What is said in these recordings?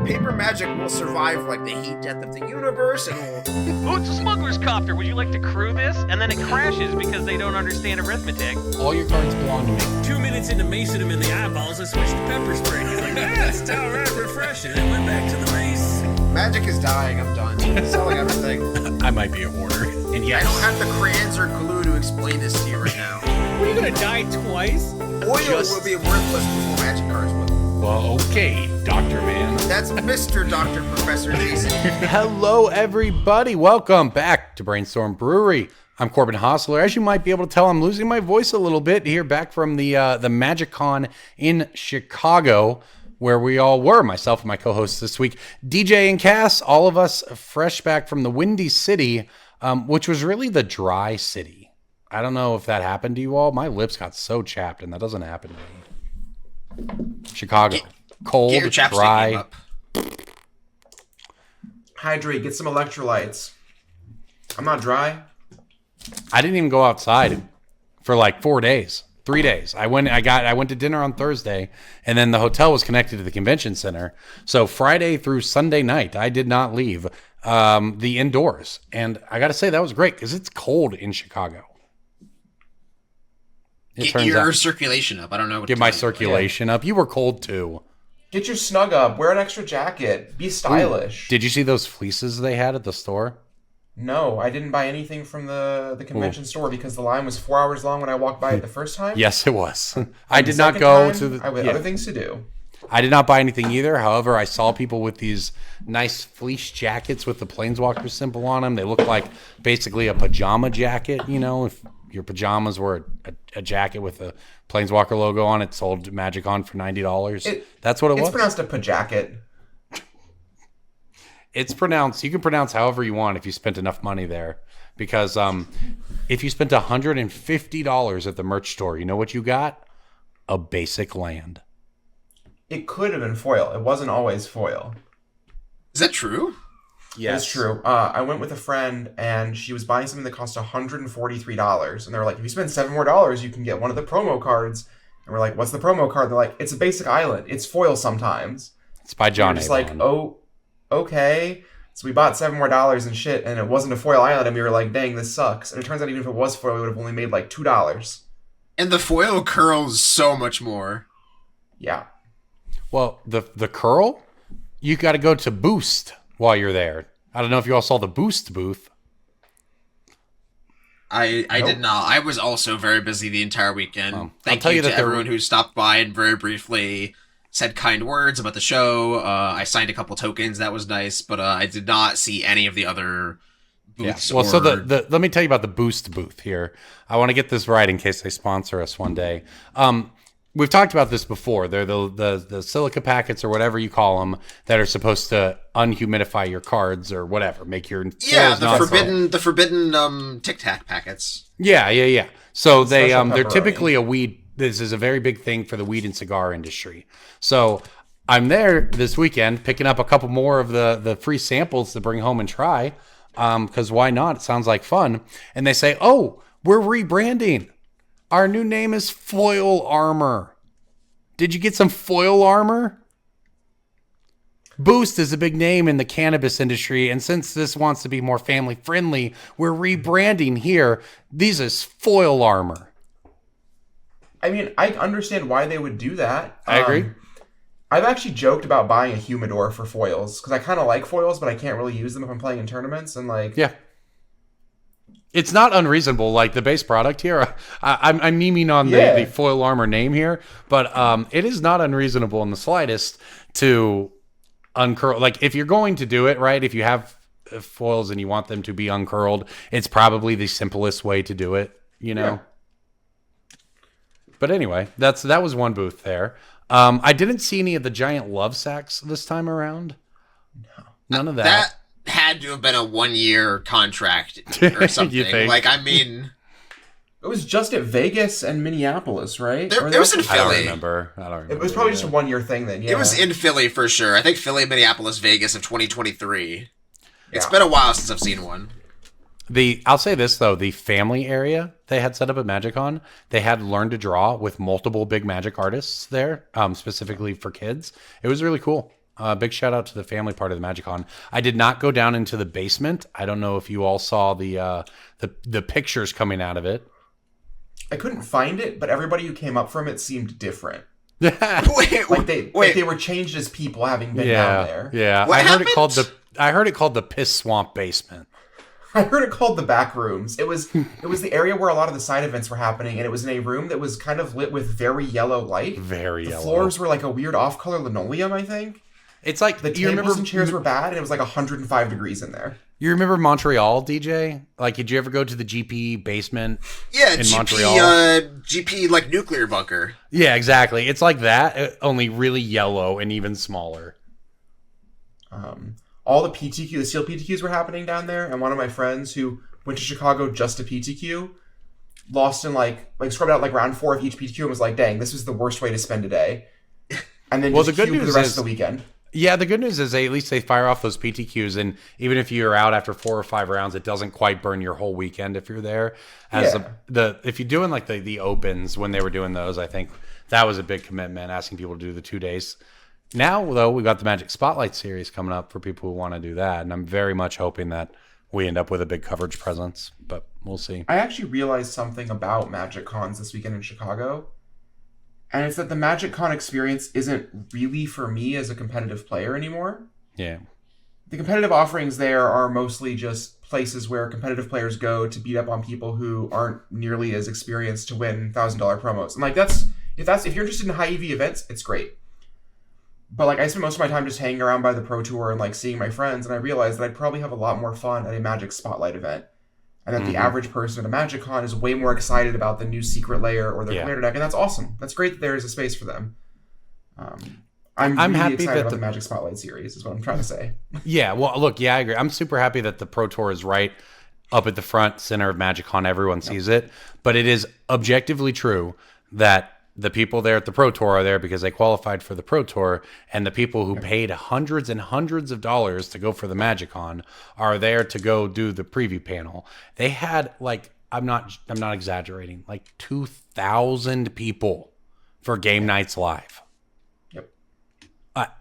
paper magic will survive like the heat death of the universe, and will... Oh, it's a smuggler's copter. Would you like to crew this? And then it crashes because they don't understand arithmetic. All your cards belong to me. 2 minutes into macing him in the eyeballs, I switched to pepper spray. He's like, it's all right, refreshing. And went back to the mace. Magic is dying. I'm done. Selling everything. I might be a hoarder. And yes, I don't have the crayons or glue to explain this to you right now. What, are you gonna die twice? Oil will be worthless before magic cards will. well, okay, Dr. Man. That's Mr. Dr. Professor Jason. Hello, everybody. Welcome back to Brainstorm Brewery. I'm Corbin Hostler. As you might be able to tell, I'm losing my voice a little bit here back from the MagicCon in Chicago, where we all were, myself and my co-hosts this week, DJ and Cass, all of us fresh back from the Windy City, which was really the dry city. I don't know if that happened to you all. My lips got so chapped, and that doesn't happen to me. Chicago. Cold, Get your chapstick dry. game up. Hydrate, get some electrolytes. I'm not dry. I didn't even go outside for like 4 days, 3 days. I went to dinner on Thursday, and then the hotel was connected to the convention center. So Friday through Sunday night, I did not leave the indoors. And I got to say, that was great because it's cold in Chicago. Get your circulation up. I don't know what Get to my tell you. circulation up. You were cold too. Get your snug up. Wear an extra jacket. Be stylish. Did you see those fleeces they had at the store? No, I didn't buy anything from the convention store because the line was 4 hours long when I walked by it the first time. Yes, it was. I And did the not second go time, to the. I had other things to do. I did not buy anything either. However, I saw people with these nice fleece jackets with the Planeswalker symbol on them. They look like basically a pajama jacket. You know, if your pajamas were a jacket with a Planeswalker logo on it, sold MagicCon for $90. That's what it was. It's pronounced a pajacket. It's pronounced. You can pronounce however you want if you spent enough money there. Because if you spent $150 at the merch store, you know what you got? A basic land. It could have been foil. It wasn't always foil. Is that true? Yes. It's true. I went with a friend, and she was buying something that cost $143. And they were like, if you spend $7 more, you can get one of the promo cards. And we're like, what's the promo card? They're like, it's a basic island. It's foil sometimes. It's by John Just Avon. like, oh, okay. So we bought $7 more and shit, and it wasn't a foil island, and we were like, dang, this sucks. And it turns out even if it was foil, we would have only made like $2. And the foil curls so much more. Yeah. Well, the curl, you got to go to Boost while you're there. I don't know if you all saw the Boost booth. I did not. I was also very busy the entire weekend. Thank tell you you to that there everyone who stopped by and very briefly said kind words about the show. I signed a couple tokens. That was nice. But I did not see any of the other booths. Yeah. Well, or... so let me tell you about the Boost booth here. I want to get this right in case they sponsor us one day. We've talked about this before. They're the silica packets or whatever you call them that are supposed to unhumidify your cards or whatever, make your the forbidden Tic Tac packets. Yeah. So they're pepperoni. typically a weed. This is a very big thing for the weed and cigar industry. So I'm there this weekend picking up a couple more of the free samples to bring home and try. Because why not? It sounds like fun. And they say, oh, we're rebranding. Our new name is Foil Armor. Did you get some foil armor? Boost is a big name in the cannabis industry, and since this wants to be more family friendly, we're rebranding here. These is foil armor. I mean, I understand why they would do that. I agree. I've actually joked about buying a humidor for foils, because I kind of like foils, but I can't really use them if I'm playing in tournaments, and like... Yeah. It's not unreasonable, like the base product here. I'm memeing on the foil armor name here, but it is not unreasonable in the slightest to uncurl. Like if you're going to do it, right, if you have foils and you want them to be uncurled, it's probably the simplest way to do it, you know? Yeah. But anyway, that was one booth there. I didn't see any of the giant love sacks this time around. No. None of that. That had to have been a 1-year contract or something. You think? Like, I mean... It was just at Vegas and Minneapolis, right? It was in Philly. I don't remember. It was probably just a 1-year thing then, yeah. It was in Philly for sure. I think Philly, Minneapolis, Vegas of 2023. It's been a while since I've seen one. I'll say this, though. The family area they had set up at MagicCon, they had Learn to Draw with multiple big Magic artists there, specifically for kids. It was really cool. Big shout out to the family part of the MagicCon. I did not go down into the basement. I don't know if you all saw the pictures coming out of it. I couldn't find it, but everybody who came up from it seemed different. Wait, Like they were changed as people having been down there. Yeah. What I heard happened? I heard it called the Piss Swamp Basement. I heard it called the back rooms. It was the area where a lot of the side events were happening, and it was in a room that was kind of lit with very yellow light. Very the yellow. floors were like a weird off-color linoleum, I think. It's like The tables and chairs were bad, and it was like 105 degrees in there. You remember Montreal, DJ? Like, did you ever go to the GP basement? Yeah, in GP, Montreal? GP like nuclear bunker. Yeah, exactly. It's like that, only really yellow and even smaller. All the PTQ, the steel PTQs were happening down there, and one of my friends who went to Chicago just to PTQ lost in like scrubbed out like round 4 of each PTQ and was like, "Dang, this was the worst way to spend a day." And then Well, just the good queued news the rest is- of the weekend. Yeah, the good news is at least they fire off those PTQs, and even if you're out after 4 or 5 rounds, it doesn't quite burn your whole weekend if you're there. As if you're doing like the opens when they were doing those, I think that was a big commitment, asking people to do the 2 days. Now, though, we've got the Magic Spotlight series coming up for people who want to do that, and I'm very much hoping that we end up with a big coverage presence, but we'll see. I actually realized something about Magic Cons this weekend in Chicago, and it's that the Magic Con experience isn't really for me as a competitive player anymore. Yeah. The competitive offerings there are mostly just places where competitive players go to beat up on people who aren't nearly as experienced to win $1,000 promos. And like if you're interested in high EV events, it's great. But like I spend most of my time just hanging around by the Pro Tour and like seeing my friends, and I realized that I'd probably have a lot more fun at a Magic Spotlight event. And that the average person at a Magic Con is way more excited about the new secret layer or their commander deck, and that's awesome. That's great that there is a space for them. I'm really happy excited that about the the Magic Spotlight series, is what I'm trying to say. Yeah, well, look, I agree. I'm super happy that the Pro Tour is right up at the front center of MagicCon. Everyone sees it. But it is objectively true that the people there at the Pro Tour are there because they qualified for the Pro Tour, and the people who paid hundreds and hundreds of dollars to go for the MagicCon are there to go do the preview panel. They had like, I'm not exaggerating, like 2,000 people for Game Nights Live.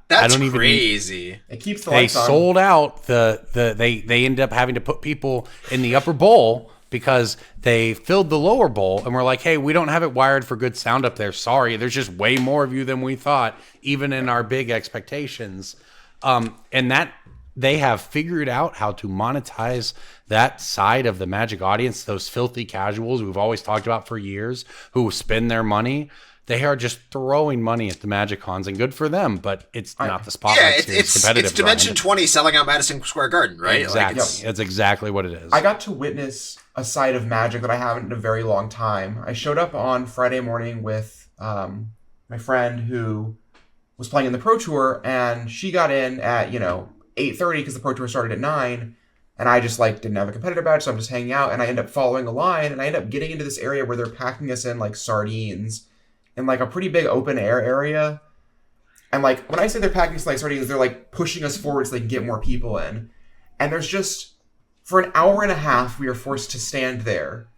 That's I don't even crazy. It keeps the they lights on. sold out they ended up having to put people in the upper bowl because they filled the lower bowl and were like, hey, we don't have it wired for good sound up there. Sorry, there's just way more of you than we thought, even in our big expectations. And that they have figured out how to monetize that side of the Magic audience, those filthy casuals we've always talked about for years who spend their money. They are just throwing money at the Magic Cons, and good for them, but it's not the Spotlight Series it's competitive Dimension grind. 20 selling out Madison Square Garden, right? Exactly. Like That's exactly what it is. I got to witness a side of Magic that I haven't in a very long time. I showed up on Friday morning with my friend who was playing in the Pro Tour, and she got in at 8:30 because the Pro Tour started at 9, and I just like didn't have a competitor badge, so I'm just hanging out, and I end up following a line, and I end up getting into this area where they're packing us in like sardines in like a pretty big open air area. And like when I say they're packing us like sardines, they're like pushing us forward so they can get more people in. And there's just, for an hour and a half, we are forced to stand there.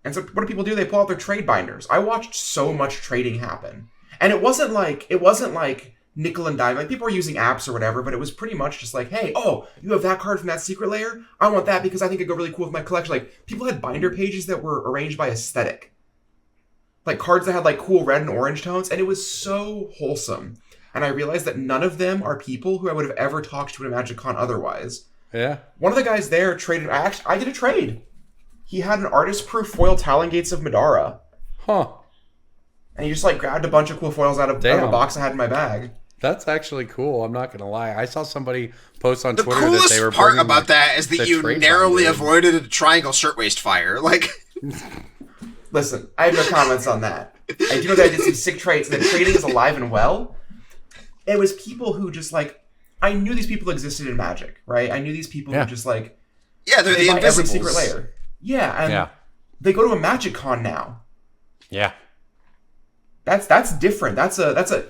And so what do people do? They pull out their trade binders. I watched so much trading happen. And it wasn't like nickel and dime. Like people were using apps or whatever, but it was pretty much just like, hey, you have that card from that secret layer? I want that because I think it'd go really cool with my collection. Like people had binder pages that were arranged by aesthetic. Like cards that had like cool red and orange tones, and it was so wholesome. And I realized that none of them are people who I would have ever talked to at a Magic Con otherwise. Yeah. One of the guys there traded. I did a trade. He had an artist-proof foil Talongates of Madara. Huh. And he just like grabbed a bunch of cool foils out of a box I had in my bag. That's actually cool. I'm not gonna lie. I saw somebody post on the Twitter that coolest they were part bringing, about that is that the you trade narrowly binder. avoided a triangle shirtwaist fire. Like, Listen, I have no comments on that. I do know that I did some sick trades, and that trading is alive and well. It was people who just like, I knew these people existed in Magic, right? I knew these people who just like, yeah, they're they the buy every invisibles. secret layer. Yeah, and they go to a Magic Con now. Yeah. That's different. That's a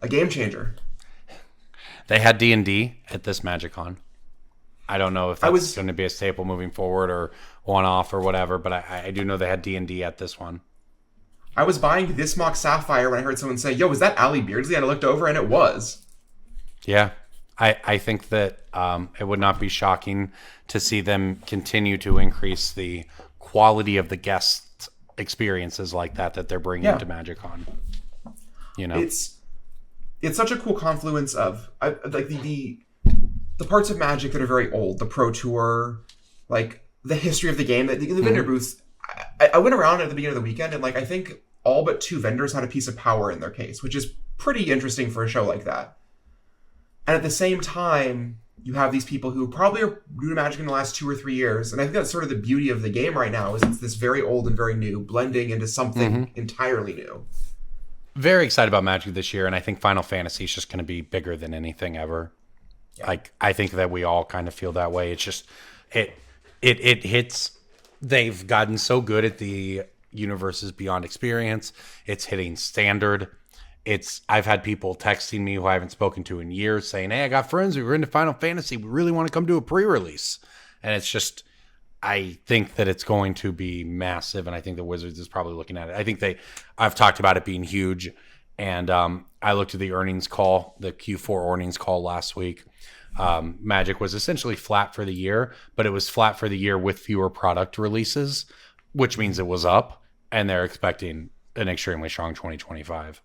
game changer. They had D&D at this MagicCon. I don't know if that's going to be a staple moving forward or one-off or whatever, but I do know they had D&D at this one. I was buying this mock Sapphire when I heard someone say, yo, is that Allie Beardsley? And I looked over, and it was. Yeah. I think that it would not be shocking to see them continue to increase the quality of the guest experiences like that they're bringing to MagicCon. You know, it's such a cool confluence of like the parts of Magic that are very old, the Pro Tour, like the history of the game. The vendor booths. I went around at the beginning of the weekend, and like I think all but 2 vendors had a piece of power in their case, which is pretty interesting for a show like that. And at the same time, you have these people who probably are new to Magic in the last 2 or 3 years. And I think that's sort of the beauty of the game right now, is it's this very old and very new blending into something entirely new. Very excited about Magic this year, and I think Final Fantasy is just going to be bigger than anything ever. Yeah. Like, I think that we all kind of feel that way. It's just, it hits, they've gotten so good at the Universes Beyond experience. It's hitting standard. I've had people texting me who I haven't spoken to in years saying, hey, I got friends who are into Final Fantasy. We really want to come to a pre-release. And it's just, I think that it's going to be massive. And I think the Wizards is probably looking at it. I've talked about it being huge. And I looked at the earnings call, the Q4 earnings call last week. Magic was essentially flat for the year, but it was flat for the year with fewer product releases, which means it was up. And they're expecting an extremely strong 2025.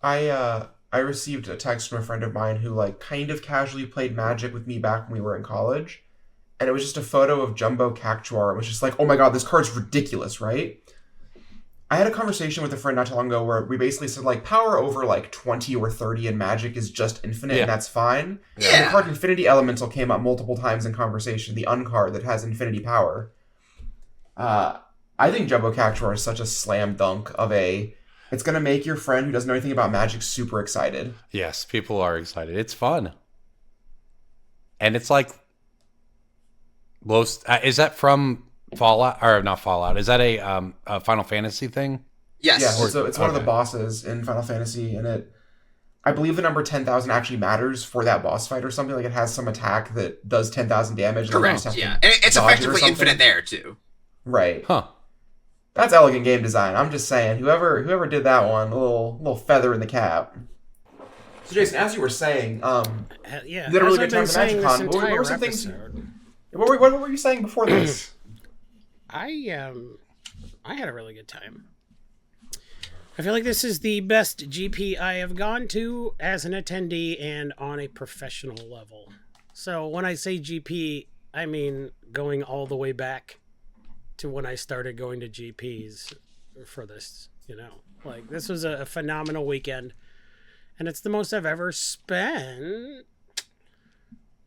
I received a text from a friend of mine who like kind of casually played Magic with me back when we were in college, and it was just a photo of Jumbo Cactuar. It was just like, oh my god, this card's ridiculous, right? I had a conversation with a friend not too long ago where we basically said like power over like 20 or 30 in Magic is just infinite, and that's fine. Yeah. And the card Infinity Elemental came up multiple times in conversation, the uncard that has infinity power. I think Jumbo Cactuar is such a slam dunk of it's going to make your friend who doesn't know anything about Magic super excited. Yes, people are excited. It's fun. And it's like, is that from Fallout? Or not Fallout. Is that a Final Fantasy thing? Yes. Yeah, so it's one of the bosses in Final Fantasy. And I believe the number 10,000 actually matters for that boss fight or something. Like it has some attack that does 10,000 damage. Correct, yeah. And it's effectively infinite there, too. Right. Huh. That's elegant game design. I'm just saying, whoever did that one, a little feather in the cap. So, Jason, as you were saying, you had a really good time at MagicCon. What were some things? What were you saying before this? I had a really good time. I feel like this is the best GP I have gone to as an attendee and on a professional level. So when I say GP, I mean going all the way back to when I started going to GPs for this, like this was a phenomenal weekend, and it's the most I've ever spent.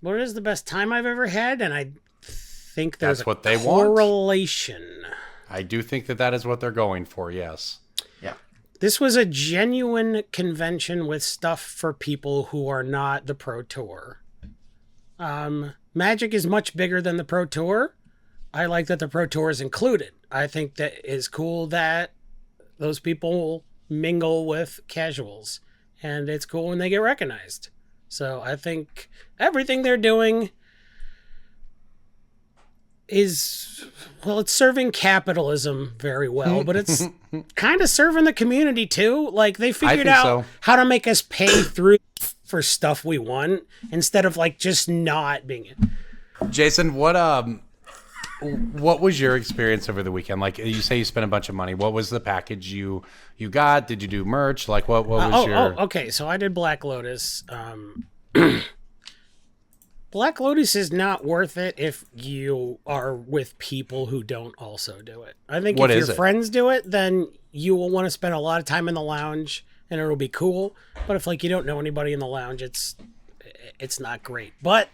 But it is the best time I've ever had, and I think there's a correlation. I do think that is what they're going for. Yes. Yeah. This was a genuine convention with stuff for people who are not the Pro Tour. Magic is much bigger than the Pro Tour. I like that the Pro Tour is included. I think that is cool that those people mingle with casuals, and it's cool when they get recognized. So I think everything they're doing is, well, it's serving capitalism very well, but it's kind of serving the community too. Like they figured out how to make us pay through for stuff we want instead of like just not being it. Jason, what was your experience over the weekend? Like you say you spent a bunch of money. What was the package you got? Did you do merch? Like what was your... okay. So I did Black Lotus. Black Lotus is not worth it if you are with people who don't also do it. I think if your friends do it, then you will want to spend a lot of time in the lounge and it'll be cool. But if like you don't know anybody in the lounge, it's not great. But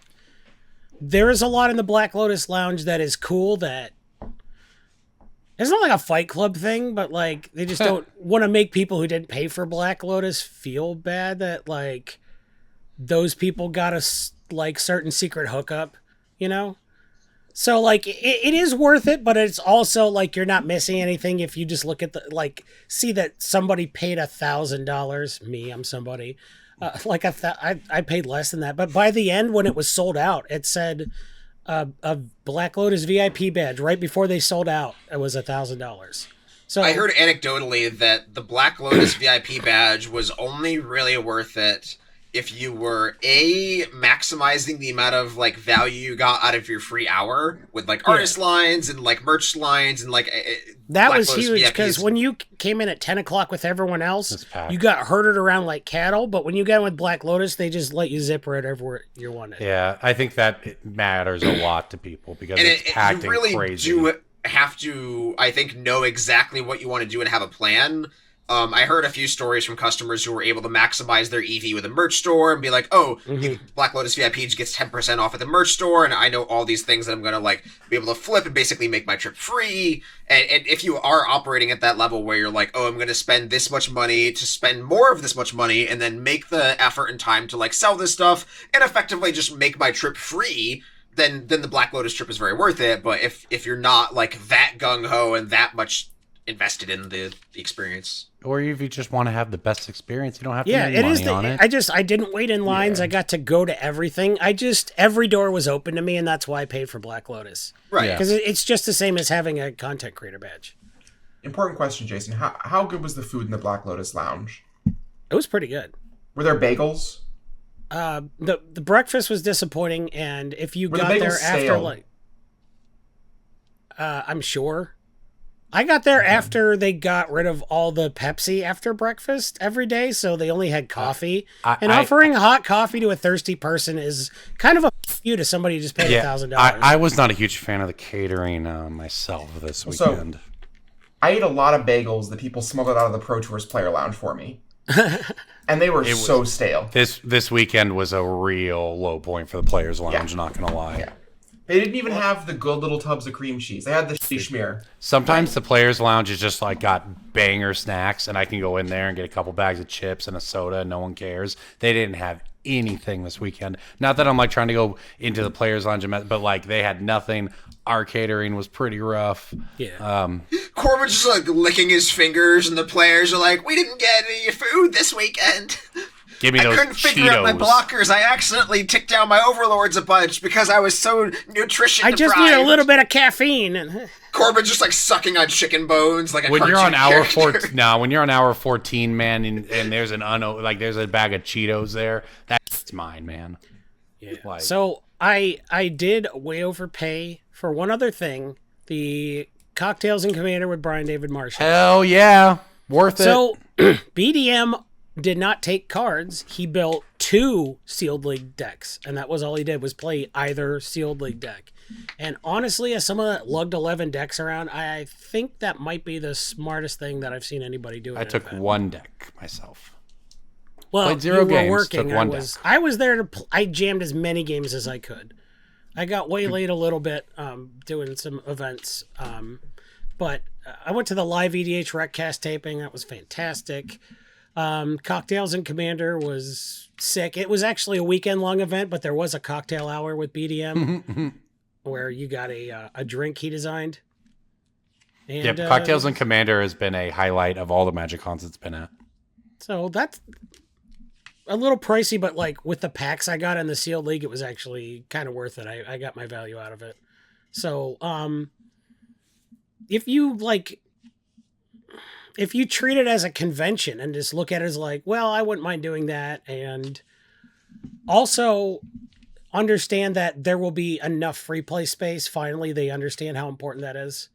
there is a lot in the Black Lotus lounge that is cool that it's not like a Fight Club thing, but like they just don't want to make people who didn't pay for Black Lotus feel bad that like those people got a like certain secret hookup, So like it is worth it, but it's also like you're not missing anything if you just look at see that somebody paid $1,000. Me, I'm somebody. I paid less than that, but by the end when it was sold out, it said a Black Lotus VIP badge right before they sold out. It was $1,000. So I heard anecdotally that the Black Lotus VIP badge was only really worth it if you were maximizing the amount of like value you got out of your free hour with like artist lines and like merch lines and like that Black was Lotus huge VIPs. because when you came in at 10 o'clock with everyone else, you got herded around like cattle. But when you got in with Black Lotus, they just let you zip right everywhere you wanted. Yeah, I think that it matters a lot to people because and it's packed you really and crazy. do have to, I think, know exactly what you want to do and have a plan. I heard a few stories from customers who were able to maximize their EV with a merch store and be like, oh, Black Lotus VIP gets 10% off at the merch store, and I know all these things that I'm going to like be able to flip and basically make my trip free. And if you are operating at that level where you're like, oh, I'm going to spend this much money to spend more of this much money and then make the effort and time to like sell this stuff and effectively just make my trip free, then the Black Lotus trip is very worth it. But if you're not like that gung-ho and that much invested in the experience, or if you just want to have the best experience, you don't have to make money on it. I didn't wait in lines. I got to go to everything. Every door was open to me, and that's why I paid for Black Lotus. Right. Because it's just the same as having a content creator badge. Important question, Jason. How good was the food in the Black Lotus Lounge? It was pretty good. Were there bagels? The breakfast was disappointing, and if you got there after stale? like, I'm sure. I got there after they got rid of all the Pepsi after breakfast every day, so they only had coffee. Offering hot coffee to a thirsty person is kind of a you to somebody who just paid $1,000. I was not a huge fan of the catering myself this weekend. I ate a lot of bagels that people smuggled out of the Pro Tours Player Lounge for me. And they were so stale. This weekend was a real low point for the Players Lounge, not going to lie. Yeah. They didn't even have the good little tubs of cream cheese. They had the schmear. Sometimes the Players Lounge is just like got banger snacks, and I can go in there and get a couple bags of chips and a soda, and no one cares. They didn't have anything this weekend. Not that I'm like trying to go into the Players Lounge, but like they had nothing. Our catering was pretty rough. Yeah. Corbin's just like licking his fingers, and the players are like, "We didn't get any food this weekend." Give me those I couldn't figure out my blockers. I accidentally ticked down my overlords a bunch because I was so nutrition deprived. I just need a little bit of caffeine. Corbin's just like sucking on chicken bones like a when cartoon you're on hour character. 14. No, when you're on hour 14, man, and there's there's a bag of Cheetos there. That's mine, man. Yeah. So I did way overpay for one other thing: the Cocktails and Commander with Brian David Marshall. Hell yeah, worth it. So BDM did not take cards. He built 2 Sealed League decks, and that was all he did was play either Sealed League deck. And honestly, as someone that lugged 11 decks around, I think that might be the smartest thing that I've seen anybody do. I took one deck myself. Well, played 0 games, working. took one deck. I was there to. I jammed as many games as I could. I got way late a little bit doing some events, but I went to the live EDH Recast taping. That was fantastic. Cocktails and Commander was sick. It was actually a weekend-long event, but there was a cocktail hour with BDM where you got a drink he designed. And, Cocktails and Commander has been a highlight of all the Magic cons it's been at. So that's a little pricey, but like with the packs I got in the Sealed League, it was actually kind of worth it. I got my value out of it. So if you treat it as a convention and just look at it as like, well, I wouldn't mind doing that, and also understand that there will be enough free play space. Finally, they understand how important that is.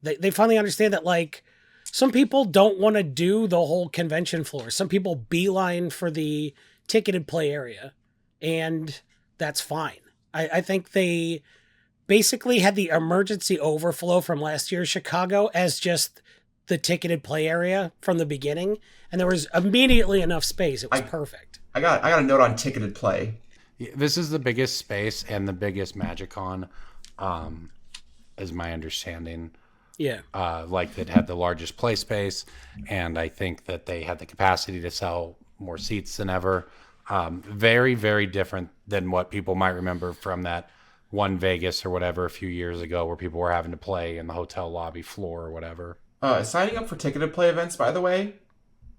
They finally understand that, like, some people don't want to do the whole convention floor. Some people beeline for the ticketed play area, and that's fine. I think they basically had the emergency overflow from last year's Chicago as just the ticketed play area from the beginning, and there was immediately enough space. It was perfect. I got a note on ticketed play. This is the biggest space and the biggest Magic Con, is my understanding. Yeah. Like that had the largest play space, and I think that they had the capacity to sell more seats than ever. Very, very different than what people might remember from that one Vegas or whatever a few years ago where people were having to play in the hotel lobby floor or whatever. Signing up for ticketed play events, by the way,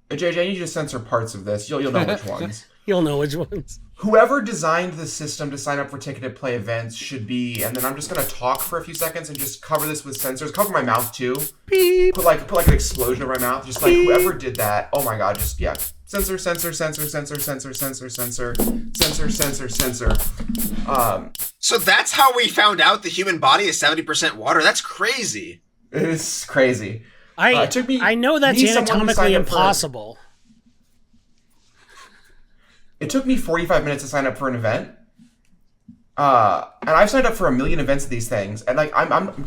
JJ, I need you to censor parts of this. You'll know which ones. You'll know which ones. whoever designed the system to sign up for ticketed play events should be, and then I'm just going to talk for a few seconds and just cover this with sensors. Cover my mouth too. Beep. Put like an explosion over my mouth. Just like whoever did that. Oh my god, just yeah. Sensor. So that's how we found out the human body is 70% water. That's crazy. It is crazy. I know that's anatomically impossible. It took me 45 minutes to sign up for an event. And I've signed up for 1 million events of these things. And like I'm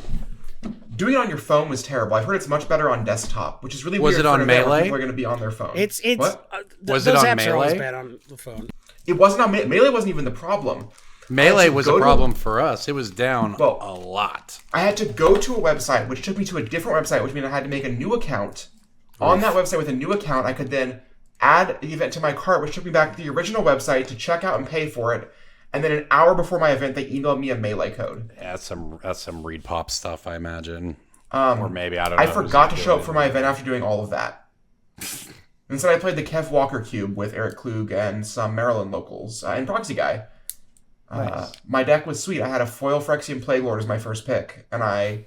doing it on your phone was terrible. I've heard it's much better on desktop, which is really weird. Was it on Melee? People are going to be on their phone. It's what? Was it on apps Melee? Are always bad on the phone. It wasn't on Melee. Wasn't even the problem. Melee was a problem for us. It was down a lot. I had to go to a website, which took me to a different website, which means I had to make a new account. On that website with a new account, I could then add the event to my cart, which took me back to the original website to check out and pay for it. And then an hour before my event, they emailed me a Melee code. Yeah, that's some Reed Pop stuff, I imagine. Or maybe, I don't know. I forgot to show up for my event after doing all of that. Instead, I played the Kev Walker Cube with Eric Klug and some Maryland locals and Proxy Guy. Nice. My deck was sweet. I had a foil Phyrexian Plague Lord as my first pick, and I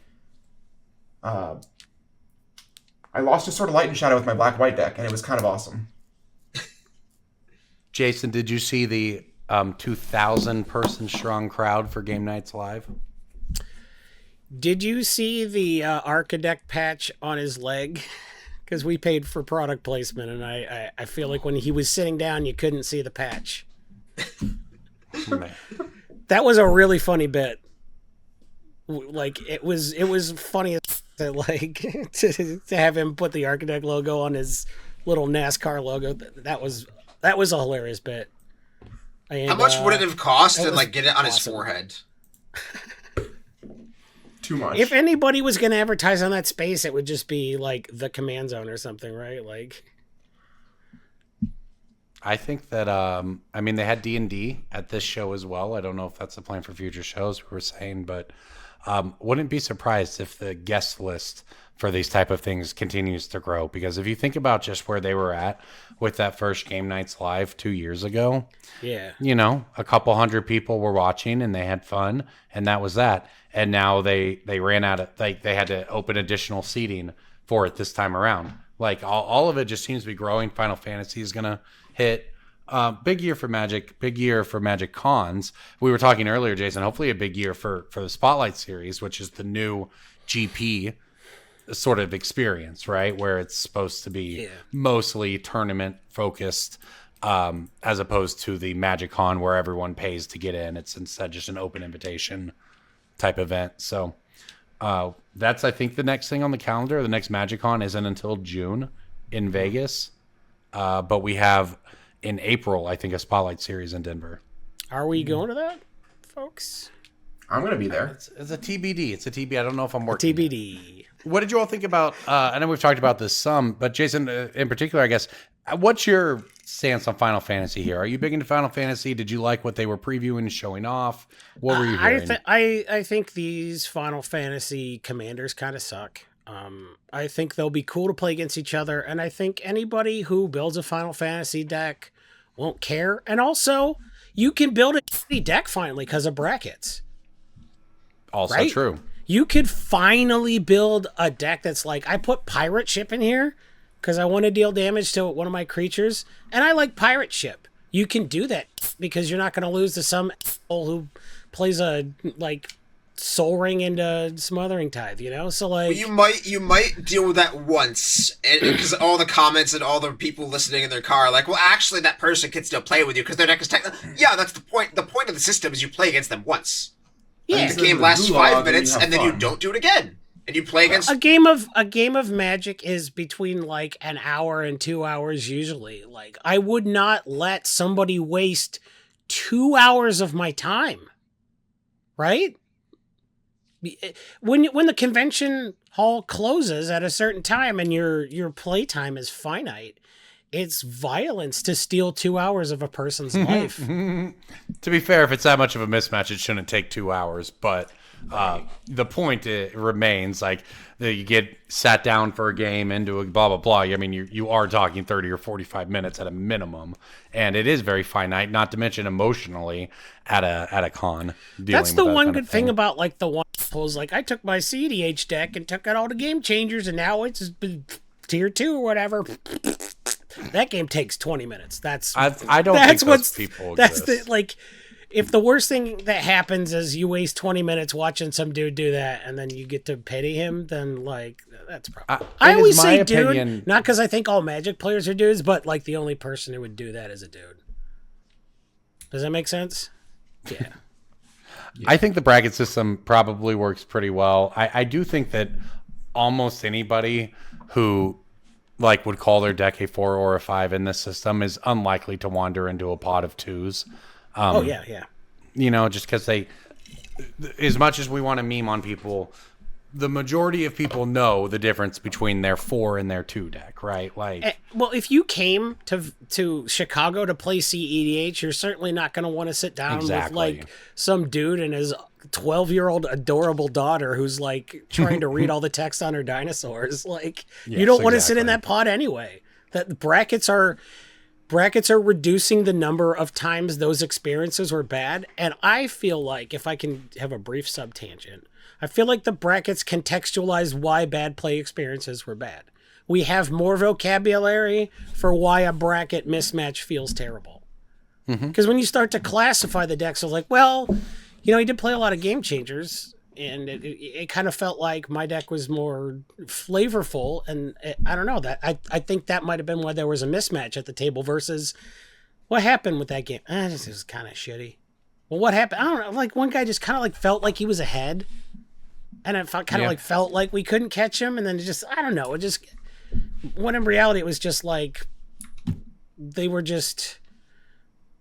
lost a Sword of Light and Shadow with my black-white deck, and it was kind of awesome. Jason, did you see the 2,000-person strong crowd for Game Nights Live? Did you see the Archidect patch on his leg? Because we paid for product placement, and I feel like when he was sitting down, you couldn't see the patch. That was a really funny bit. Like it was funny to like to have him put the Archidect logo on his little NASCAR logo. That was a hilarious bit. And, how much would it have cost to like get it on his forehead? Too much. If anybody was going to advertise on that space, it would just be like the Command Zone or something, right? Like, I think that I mean they had D&D at this show as well. I don't know if that's the plan for future shows we were saying, but wouldn't be surprised if the guest list for these type of things continues to grow, because if you think about just where they were at with that first Game Nights Live 2 years ago, yeah, you know, a couple hundred people were watching and they had fun, and that was that. And now they ran out of, like, they had to open additional seating for it this time around. Like all of it just seems to be growing. Final Fantasy is gonna hit. Big year for Magic. Big year for Magic cons. We were talking earlier, Jason. Hopefully a big year for the Spotlight series, which is the new GP sort of experience, right? Where it's supposed to be mostly tournament focused, as opposed to the Magic Con where everyone pays to get in. It's instead just an open invitation type event. So that's, I think, the next thing on the calendar. The next Magic Con isn't until June in Vegas, but we have in April, I think, a Spotlight series in Denver. Are we going to that, folks? I'm going to be there. It's a TBD. It's a TBD. I don't know if I'm working. TBD. What did you all think about, I know we've talked about this some, but Jason, in particular, I guess, what's your stance on Final Fantasy here? Are you big into Final Fantasy? Did you like what they were previewing, showing off? What were you hearing? I think these Final Fantasy commanders kind of suck. I think they'll be cool to play against each other, and I think anybody who builds a Final Fantasy deck won't care. And also, you can build a deck finally because of brackets. Also right? True. You could finally build a deck that's like, I put Pirate Ship in here because I want to deal damage to one of my creatures, and I like Pirate Ship. You can do that because you're not going to lose to some asshole who plays a, like, Soul Ring into Smothering Tithe, you know? So, like... Well, you might deal with that once, because all the comments and all the people listening in their car are like, well, actually, that person can still play with you because their deck is technically... Yeah, that's the point. The point of the system is you play against them once. Yeah. The game lasts 5 minutes, and then you don't do it again. And you play against... A game of Magic is between, like, an hour and 2 hours usually. Like, I would not let somebody waste 2 hours of my time. Right? When the convention hall closes at a certain time and your play time is finite, it's violence to steal 2 hours of a person's life. To be fair, if it's that much of a mismatch, it shouldn't take 2 hours. But The point remains like that you get sat down for a game into a blah blah blah. I mean, you are talking 30 or 45 minutes at a minimum, and it is very finite. Not to mention emotionally at a con. That's the one good thing about like the one pulls. Like I took my CDH deck and took out all the game changers, and now it's tier 2 or whatever. That game takes 20 minutes. I don't think those people exist. That's the like. If the worst thing that happens is you waste 20 minutes watching some dude do that and then you get to pity him, then, like, that's probably... I always say dude, not because I think all Magic players are dudes, but, like, the only person who would do that is a dude. Does that make sense? Yeah. I think the bracket system probably works pretty well. I do think that almost anybody who, like, would call their deck a 4 or a 5 in this system is unlikely to wander into a pot of 2s. Yeah. You know, just because as much as we want to meme on people, the majority of people know the difference between their 4 and their 2 deck, right? Like, well, if you came to Chicago to play CEDH, you're certainly not going to want to sit down with like some dude and his 12-year-old adorable daughter who's like trying to read all the text on her dinosaurs. Like, yes, you don't want to sit in that pod anyway. That brackets are reducing the number of times those experiences were bad. And I feel like, if I can have a brief sub-tangent, I feel like the brackets contextualize why bad play experiences were bad. We have more vocabulary for why a bracket mismatch feels terrible. Because when you start to classify the decks, it's like, well, you know, he did play a lot of game changers, and it kind of felt like my deck was more flavorful, and I don't know, that I think that might have been why there was a mismatch at the table versus what happened with that game. This is kind of shitty. Well, what happened? I don't know. Like, one guy just kind of like felt like he was ahead, and it kind of like felt like we couldn't catch him, and then it just, I don't know, it just, when in reality it was just like they were just,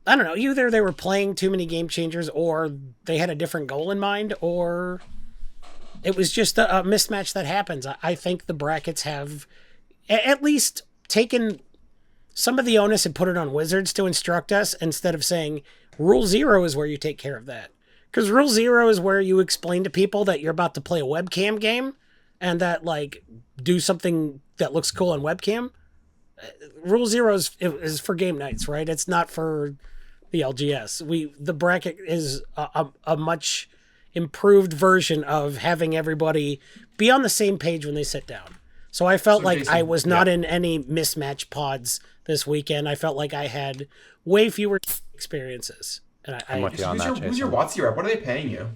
I don't know, either they were playing too many game changers, or they had a different goal in mind, or it was just a mismatch that happens. I think the brackets have at least taken some of the onus and put it on Wizards to instruct us, instead of saying Rule 0 is where you take care of that. Because Rule 0 is where you explain to people that you're about to play a webcam game, and that, like, do something that looks cool on webcam. Rule 0 is for game nights, right? It's not for the LGS. The bracket is a much improved version of having everybody be on the same page when they sit down. So I felt like I was not in any mismatch pods this weekend. I felt like I had way fewer experiences. And who's your WotC rep? What are they paying you?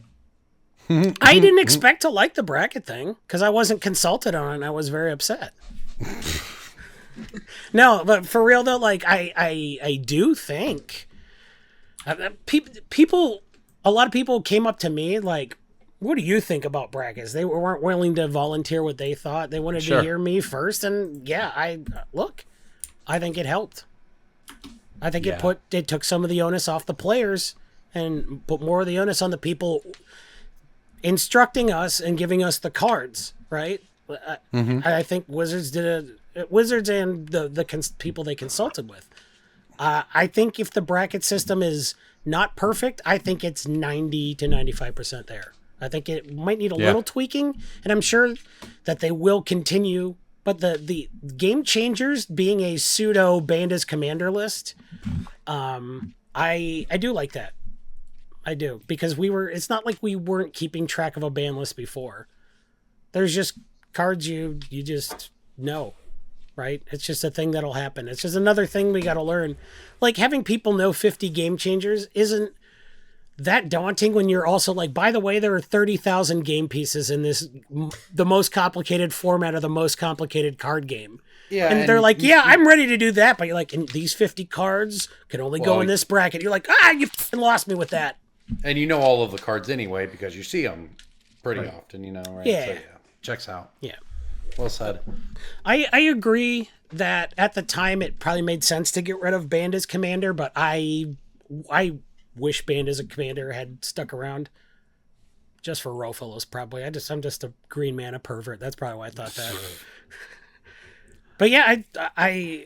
I didn't expect to like the bracket thing because I wasn't consulted on it, and I was very upset. No, but for real though, like I do think people, a lot of people came up to me like, what do you think about brackets? They weren't willing to volunteer what they thought. They wanted to hear me first. And yeah, I think it helped. I think it took some of the onus off the players and put more of the onus on the people instructing us and giving us the cards, right? I think Wizards Wizards and the people they consulted with. I think if the bracket system is not perfect, I think it's 90 to 95% there. I think it might need a little tweaking, and I'm sure that they will continue. But the game changers being a pseudo Banda's commander list, I do like that. I do, because it's not like we weren't keeping track of a ban list before. There's just cards you just know, right? It's just a thing that'll happen. It's just another thing we got to learn. Like, having people know 50 game changers isn't that daunting when you're also like, by the way, there are 30,000 game pieces in the most complicated format of the most complicated card game. Yeah, and they're like, I'm ready to do that. But you're like, and these 50 cards can only go in this bracket. You're like, you f***ing lost me with that. And you know all of the cards anyway because you see them pretty often, right? Yeah. So, checks out. Yeah. Well said. I agree that at the time it probably made sense to get rid of Band as commander, but I wish Band as a commander had stuck around just for Rofellos, probably. I'm just a green mana pervert. That's probably why I thought that. But yeah, I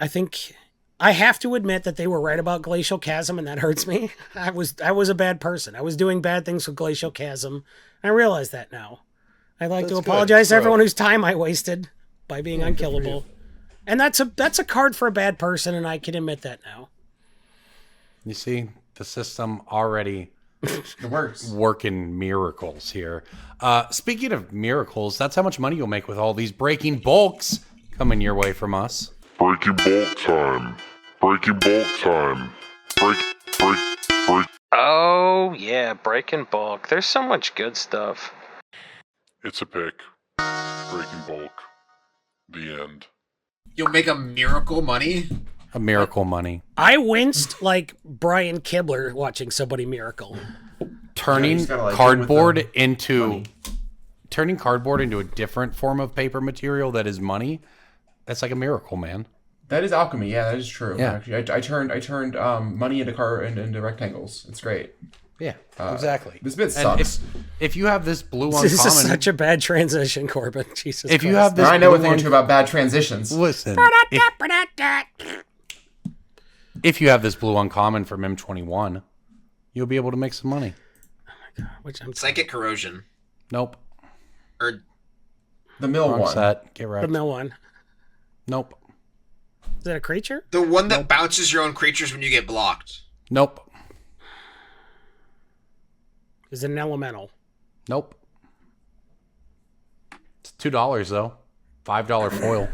think I have to admit that they were right about Glacial Chasm, and that hurts me. I was a bad person. I was doing bad things with Glacial Chasm. I realize that now. I'd like to apologize to everyone whose time I wasted by being unkillable. And that's a card for a bad person, and I can admit that now. You see, the system already It works. working miracles here. Speaking of miracles, that's how much money you'll make with all these breaking bulks coming your way from us. Breaking bulk time. Breaking bulk time. Break. Oh, yeah, breaking bulk. There's so much good stuff. It's a pick. Breaking bulk. The end. You'll make a miracle money. A miracle money. I winced like Brian Kibler watching somebody miracle. Turning cardboard into a different form of paper material that is money. That's like a miracle, man. That is alchemy. Yeah, that is true. Yeah. Actually, I turned money into rectangles. It's great. Yeah, exactly. This bit And sucks. if you have this blue This is uncommon, such a bad transition, Corbin. Jesus if you Christ. have this, Now I know a blue thing or two about bad transitions. listen, if you have this blue uncommon from M21, you'll be able to make some money. Which I'm Psychic corrosion. Nope. Or The mill Wrong one. set. Get right. the mill one. Nope. Is that a creature? the one that bounces your own creatures when you get blocked. Nope. Is it an elemental? Nope. It's $2 though. $5 foil.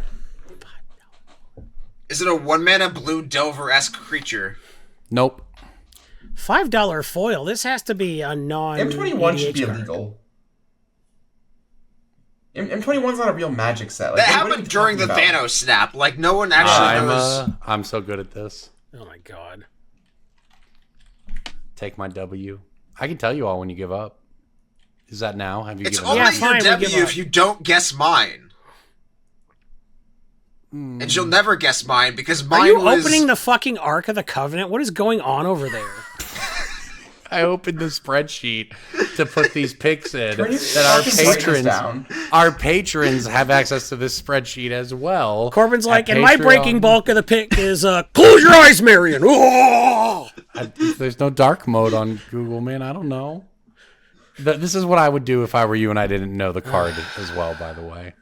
Is it a 1-mana blue Delver-esque creature? Nope. $5 foil. This has to be a non. M21 should be EDH card. illegal. M21's not a real Magic set. Like, That what are happened you during the talking about? Thanos snap. Like, no one actually knows. I'm so good at this. Oh my god. Take my W. I can tell you all when you give up. Is that now? Have you It's given only up? Yeah, fine, your we give W up. if you don't guess mine. And you'll never guess mine because mine Are you was... opening the fucking Ark of the Covenant? What is going on over there? I opened the spreadsheet to put these picks in Turn your that our fucking brightness patrons down. our patrons have access to this spreadsheet as well. Corbin's like, at and my Patreon. breaking bulk of the pick is close your eyes, Marion. Oh! There's no dark mode on Google, man. I don't know. This is what I would do if I were you and I didn't know the card as well, by the way.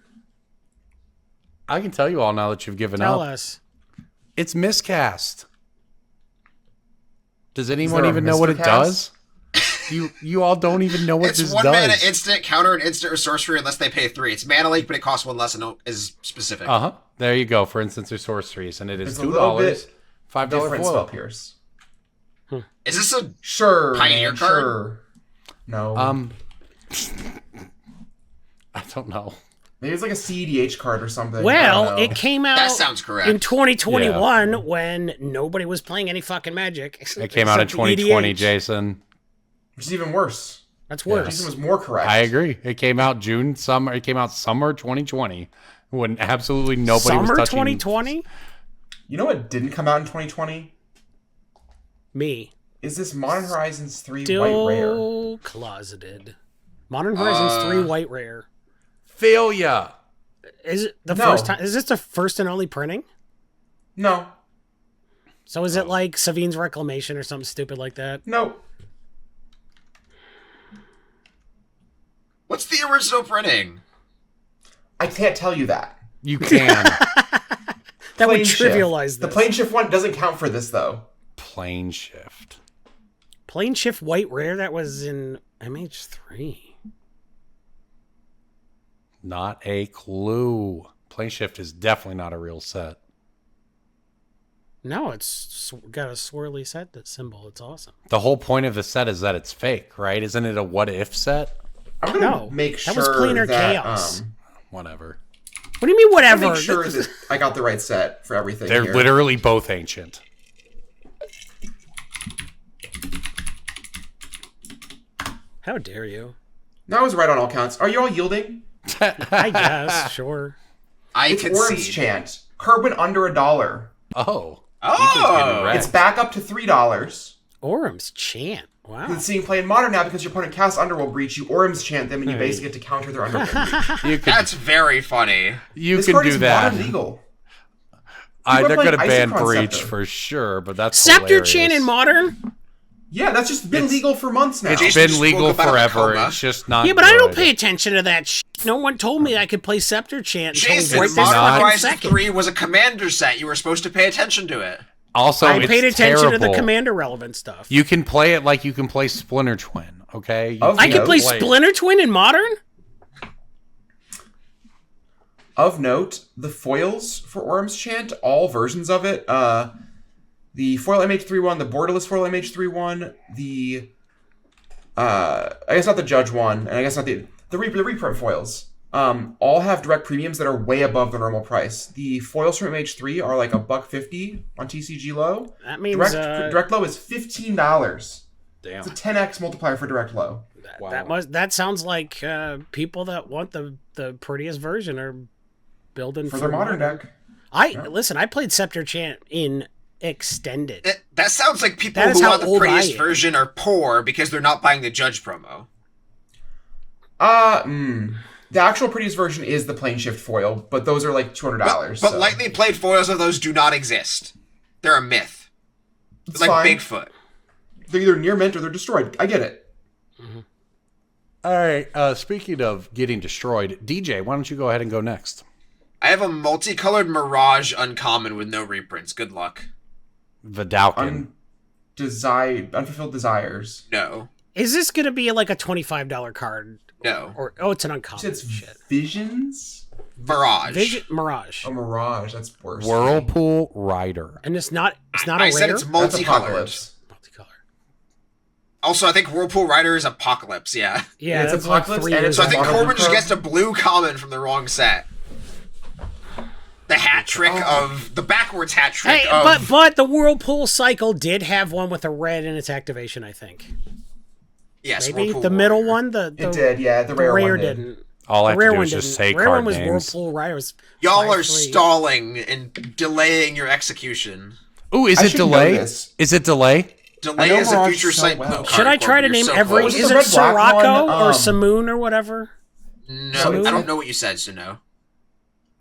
I can tell you all now that you've given Tell up. us. It's miscast. Does anyone there a even know what it miscast? does? You all don't even know what It's this 1 does. mana instant, counter an instant or sorcery unless they pay 3. It's mana leak, but it costs 1 less and is specific. Uh-huh. There you go, for instance, or sorceries. And it is It's a little bit $2, $5 Different spell foil. pierce. Is this a... Sure, Pioneer man, card? sure. No. I don't know. Maybe it's like a CEDH card or something. I Well, don't know. it came out That sounds correct. in 2021 when nobody was playing any fucking Magic. It came out in except the 2020, EDH. Jason. Which is even worse. That's Jason worse. was more correct. I agree. It came out summer 2020 when absolutely nobody was Summer touching 2020? You know what didn't come out in 2020? Me. Is this Modern Horizons 3 White Rare? Still closeted. Modern Horizons 3 White Rare. Failure. Is it the No. first time? Is this the first and only printing? No. So is it like Savine's Reclamation or something stupid like that? No. What's the original printing? I can't tell you that. You can. That would Plane shift. trivialize this. The plane shift one doesn't count for this, though. Plane shift. Plane Shift White Rare, that was in MH3. Not a clue. Plane shift is definitely not a real set. No, it's got a swirly set that symbol. It's awesome. The whole point of the set is that it's fake, right? Isn't it a what if set? I'm gonna No, make that sure was planar that, chaos. Whatever. What do you mean, I'm whatever? gonna make sure that I got the right set for everything. They're here. literally both ancient. How dare you? No, I was right on all counts. Are you all yielding? I guess, sure. I It's can Orim's see. Chant. Corbin under $1. Oh. Oh! You just getting wrecked. It's back up to $3. Orm's Chant. Wow. It's seeing play in Modern now because your opponent casts Underworld Breach. You Orim's Chant them, and you basically get to counter their Underworld Breach. You could, That's very funny. you This can card do is that. Modern legal. They're going to ban Isochron Breach Scepter. for sure, but that's Scepter hilarious. Chant in Modern? Yeah, that's just been legal for months now. It's Jason been just legal woke up out of a forever. coma. It's just not. Yeah, but I don't good. pay attention to that shit. No one told me I could play Scepter Chant until Jason, right this Modern fucking Horizon second. 3 was a commander set. You were supposed to pay attention to it. Also, I it's paid attention to the terrible. Commander relevant stuff. You can play it like you can play Splinter Twin. Okay. I can play Splinter Twin in Modern? Of note, the foils for Orm's Chant, all versions of it, the foil MH3 one, the borderless foil MH3 one, the I guess not the Judge one, and I guess not the reprint foils, all have direct premiums that are way above the normal price. The foils from MH3 are like $1.50 on TCG Low. That means direct low is $15. Damn. It's a 10x multiplier for direct low. That sounds like people that want the prettiest version are building For their modern deck. Listen, I played Scepter Chant in Extended. That sounds like people That is who how want the old I prettiest am. version are poor because they're not buying the Judge promo. The actual prettiest version is the plane shift foil, but those are like $200. But lightly played foils of those do not exist. They're a myth. It's like fine. Bigfoot. They're either near mint or they're destroyed. I get it. All right. Speaking of getting destroyed, DJ, why don't you go ahead and go next? I have a multicolored Mirage uncommon with no reprints. Good luck. Vidalkin. Unfulfilled Desires. No. Is this going to be like a $25 card? No. Or it's an uncommon. It's Visions? Mirage. Mirage. Oh, Mirage. That's worse. Whirlpool Rider. And it's not a I rare? said it's That's multicolored. Apocalypse. Multicolor. Also, I think Whirlpool Rider is Apocalypse, yeah. Yeah, It's that's like Apocalypse, 3 and years it's So I think Modern Corbin just Pro. gets a blue common from the wrong set. The hat trick of... The backwards hat trick Hey, of... but the Whirlpool cycle did have one with a red in its activation, I think. Yes, Maybe Whirlpool the middle Warrior. one, the It did, yeah. The rare one did. didn't. All I The have rare to do one is just didn't. say Rare card one was names. Whirlpool Rider. Was Y'all are 5-3. stalling and delaying your execution. Ooh, is I it should know delay? this. Is it delay? Delay know is a Mirage future so sight well. blue card. Should I try to Corbin. name You're so every? close. Was Is the it red black Sirocco one, or Samoon or whatever? No, I don't know what you said, so no.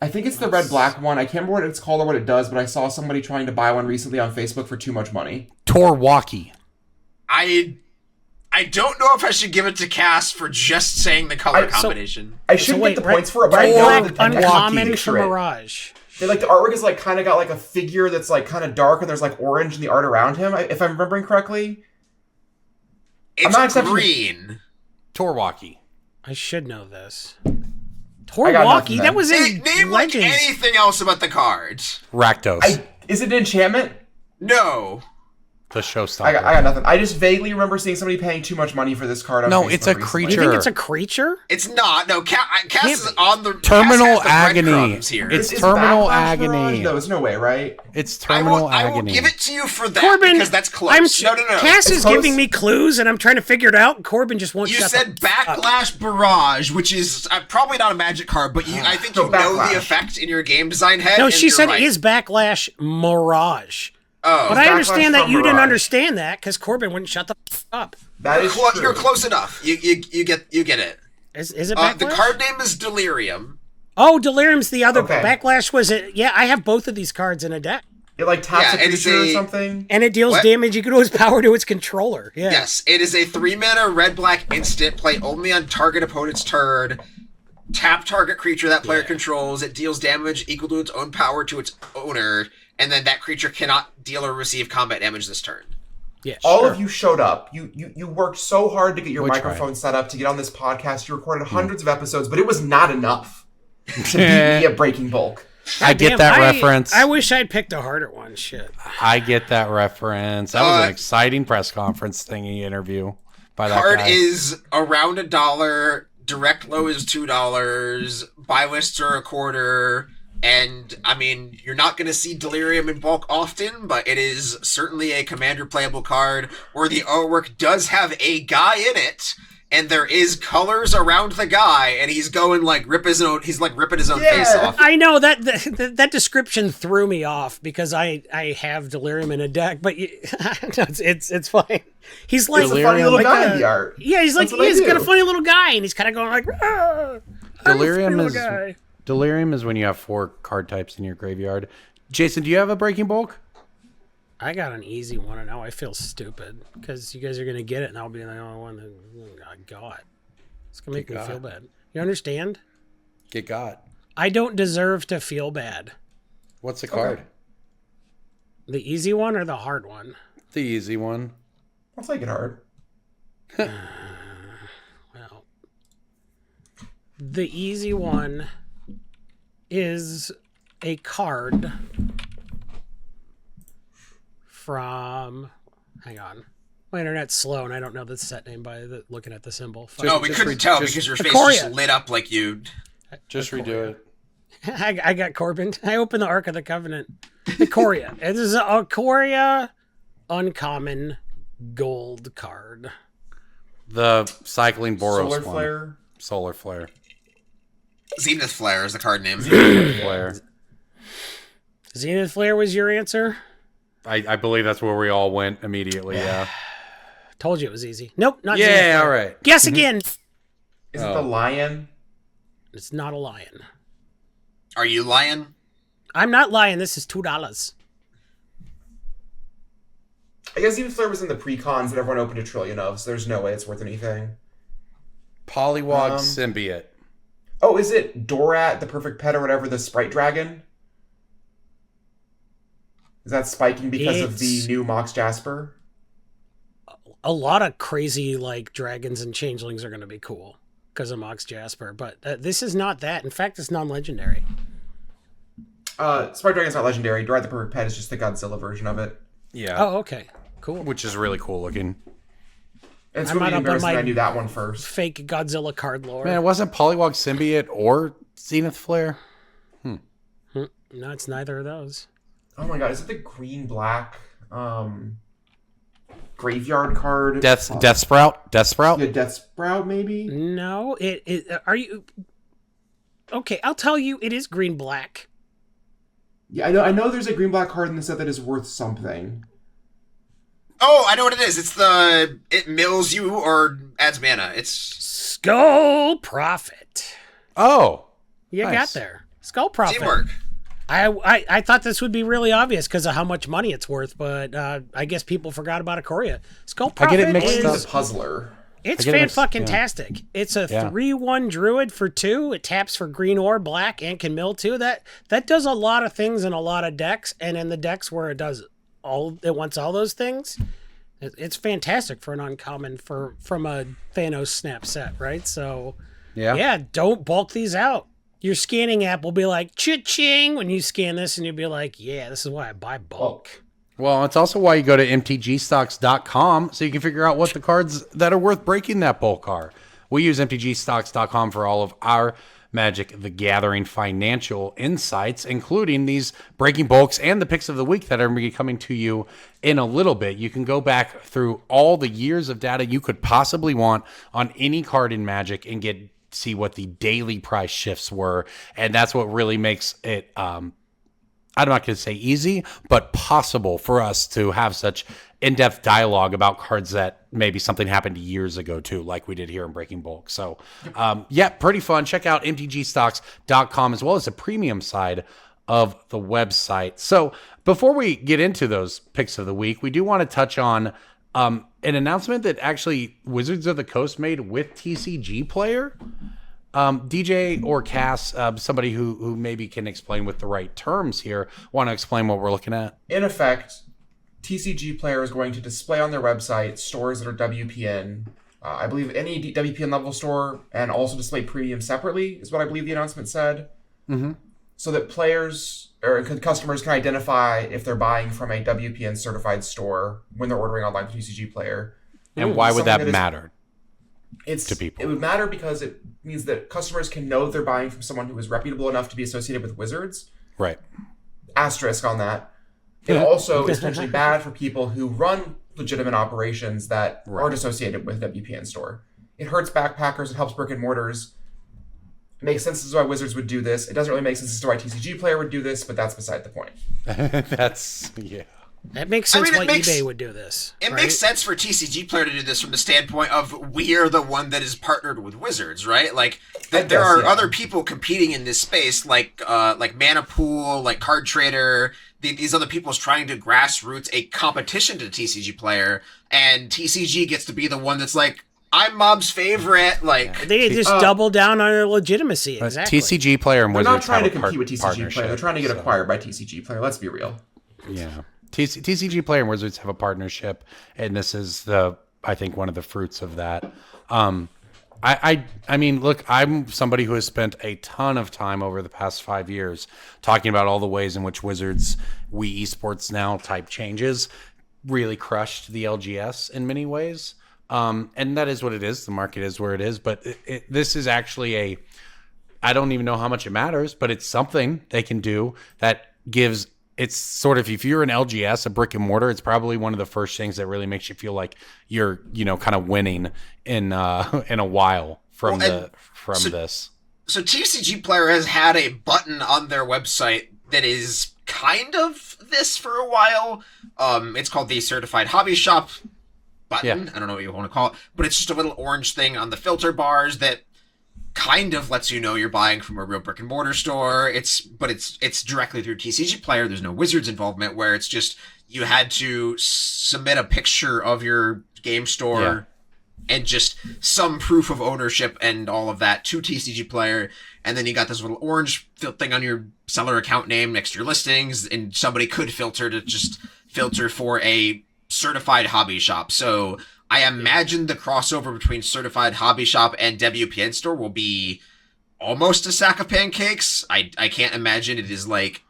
I think it's the red black one. I can't remember what it's called or what it does, but I saw somebody trying to buy one recently on Facebook for too much money. Torwalkie. I don't know if I should give it to Cass for just saying the color combination. I shouldn't wait, get the red- points for it, but I Red know black that uncommon picture for it. Mirage. The artwork is like kind of got like a figure that's like kind of dark, and there's like orange in the art around him. If I'm remembering correctly, It's not accepting- green. Torwalkie. I should know this. I got nothing Torwalkie. then. That was in Name like Legends. anything else about the cards. Rakdos. is it an enchantment? No. The showstopper. I got nothing. I just vaguely remember seeing somebody paying too much money for this card. On No, Facebook it's a recently. You creature. think it's a creature? It's not. No, Cass is be. on the Terminal Cass has the agony. breadcrumbs here. It's Is terminal Backlash agony. Mirage? No, there's no way, right? It's terminal I will agony. give it to you for that Corbin, because that's close. No. Cass It's is close. giving me clues, and I'm trying to figure it out. And Corbin just won't You shut said the fuck up. Backlash Barrage, which is probably not a magic card, but I think So you know Backlash. the effect in your game design head. No, and she you're said right. is Backlash Mirage. Oh, But I Backlash understand that from you didn't Mirage. understand that because Corbin wouldn't shut the fuck up. That is true. you're close enough. You get it. Is it Backlash? The card name is Delirium. Oh, Delirium's the other. Okay. Backlash was it? Yeah, I have both of these cards in a deck. It like taps Yeah, a it is creature or a- something. And it deals What? damage equal to its power to its controller. Yeah. Yes, it is a 3-mana red-black instant. Play only on target opponent's turn. Tap target creature that player controls. It deals damage equal to its own power to its owner, and then that creature cannot deal or receive combat damage this turn. Yeah. All sure. of you showed up. You worked so hard to get your We microphone set up to get on this podcast. You recorded hundreds of episodes, but it was not enough to beat me at Breaking Bulk. I get Damn, that reference. I wish I'd picked a harder one. Shit. I get that reference. That was an exciting press conference thingy interview by that Card guy. is around $1. Direct low is $2. Buy lists are $0.25. And, I mean, you're not going to see Delirium in bulk often, but it is certainly a commander playable card where the artwork does have a guy in it, and there is colors around the guy, and he's going like ripping his own face off. I know that description threw me off because I have Delirium in a deck, but it's fine. He's like There's a funny little like guy in the art. Yeah, he's like That's what I he's got a do. funny little guy, and he's kind of going like. "Ah, I'm a funny Delirium little is guy." Delirium is when you have 4 card types in your graveyard. Jason, do you have a breaking bulk? I got an easy one, and now I feel stupid because you guys are gonna get it, and I'll be the only one that I got. It's gonna make me feel bad. You understand? Get got. I don't deserve to feel bad. What's the card? Okay. The easy one or the hard one? The easy one. I'll take it hard. Well, the easy one is a card from. Hang on. My internet's slow, and I don't know the set name by looking at the symbol. We couldn't tell because your face just lit up like you. Just redo it. I got Corbin. I opened the Ark of the Covenant. Ikoria. It is a Ikoria uncommon gold card. The cycling Boros Solar one. Flare. Solar Flare. Zenith Flare is the card name. Flare. Zenith Flare was your answer? I believe that's where we all went immediately, yeah. Told you it was easy. Nope, not Zenith Yeah, Flare. all right. Guess again. Is it the lion? It's not a lion. Are you lion? I'm not lying. This is $2. I guess Zenith Flare was in the pre-cons that everyone opened a trillion of, so there's no way it's worth anything. Polywog Symbiote. Oh, is it Dorat, the perfect pet, or whatever, the sprite dragon? Is that spiking because of the new Mox Jasper? A lot of crazy like dragons and changelings are going to be cool because of Mox Jasper, but this is not that. In fact, it's non-legendary. Sprite Dragon's not legendary. Dorat the perfect pet is just the Godzilla version of it. Yeah. Oh, okay. Cool. Which is really cool looking. It's I'm really not up on embarrassing my I knew that one first. Fake Godzilla card lore. Man, it wasn't Polywog Symbiote or Zenith Flare? No, it's neither of those. Oh my god, is it the green-black graveyard card? Death Sprout? Death Sprout? Yeah, Death Sprout, maybe? No, are you... Okay, I'll tell you, it is green-black. Yeah, I know there's a green-black card in the set that is worth something. Oh, I know what it is. It's it mills you or adds mana. It's Skull Prophet. Oh. You nice. got there. Skull Prophet. teamwork. I thought this would be really obvious because of how much money it's worth, but I guess people forgot about Ikoria. Skull Prophet get it mixed is It's a puzzler. It's I get it mixed, fan-fucking-tastic. It's a 3/1 druid for 2. It taps for green or black and can mill 2. That does a lot of things in a lot of decks, and in the decks where it wants all those things, it's fantastic for an uncommon from a Thanos snap set, right? So yeah, don't bulk these out. Your scanning app will be like cha-ching when you scan this, and you'll be like, yeah, this is why I buy bulk. Well, it's also why you go to MTGstocks.com so you can figure out what the cards that are worth breaking that bulk are. We use MTGstocks.com for all of our Magic the Gathering financial insights, including these breaking bulks and the picks of the week that are going to be coming to you in a little bit. You can go back through all the years of data you could possibly want on any card in Magic and see what the daily price shifts were. And that's what really makes it, I'm not going to say easy, but possible for us to have such in-depth dialogue about cards that maybe something happened years ago too, like we did here in Breaking Bulk. So, pretty fun. Check out MTGstocks.com as well as the premium side of the website. So before we get into those picks of the week, we do want to touch on an announcement that actually Wizards of the Coast made with TCGPlayer. DJ or Cass, somebody who maybe can explain with the right terms here, want to explain what we're looking at? In effect, TCGPlayer is going to display on their website stores that are WPN. I believe any WPN level store, and also display premium separately, is what I believe the announcement said. Mm-hmm. So that players or customers can identify if they're buying from a WPN certified store when they're ordering online with TCGPlayer. And why would that matter? To people. It would matter because it means that customers can know they're buying from someone who is reputable enough to be associated with Wizards. Right. Asterisk on that. It also is potentially bad for people who run legitimate operations that aren't associated with WPN store. It hurts backpackers. It helps brick and mortars. It makes sense as to why Wizards would do this. It doesn't really make sense as to why TCGPlayer would do this, but that's beside the point. That makes sense eBay would do this. It makes sense for TCGPlayer to do this from the standpoint of we are the one that is partnered with Wizards, right? Like there are other people competing in this space, like Mana Pool, like Card Trader. These other people is trying to grassroots a competition to TCGPlayer, and TCG gets to be the one that's like, I'm Mom's favorite. Like they just double down on their legitimacy. Exactly. TCGPlayer and Wizards. They're not trying to compete with TCGPlayer. They're trying to get acquired by TCGPlayer. Let's be real. Yeah. TCGPlayer and Wizards have a partnership, and this is I think one of the fruits of that. I mean, look, I'm somebody who has spent a ton of time over the past 5 years talking about all the ways in which Wizards Wii Esports Now type changes really crushed the LGS in many ways. And that is what it is. The market is where it is, but this is actually I don't even know how much it matters, but it's something they can do that gives. It's sort of, if you're an LGS, a brick and mortar, it's probably one of the first things that really makes you feel like you're, kind of winning in a while from this. So TCGPlayer has had a button on their website that is kind of this for a while. It's called the Certified Hobby Shop button. Yeah. I don't know what you want to call it, but it's just a little orange thing on the filter bars that kind of lets you know you're buying from a real brick and mortar store. It's directly through TCGPlayer. There's no Wizards involvement, where it's just you had to submit a picture of your game store and just some proof of ownership and all of that to TCGPlayer, and then you got this little orange thing on your seller account name next to your listings, and somebody could filter for a certified hobby shop. So I imagine the crossover between Certified Hobby Shop and WPN Store will be almost a sack of pancakes. I can't imagine it is like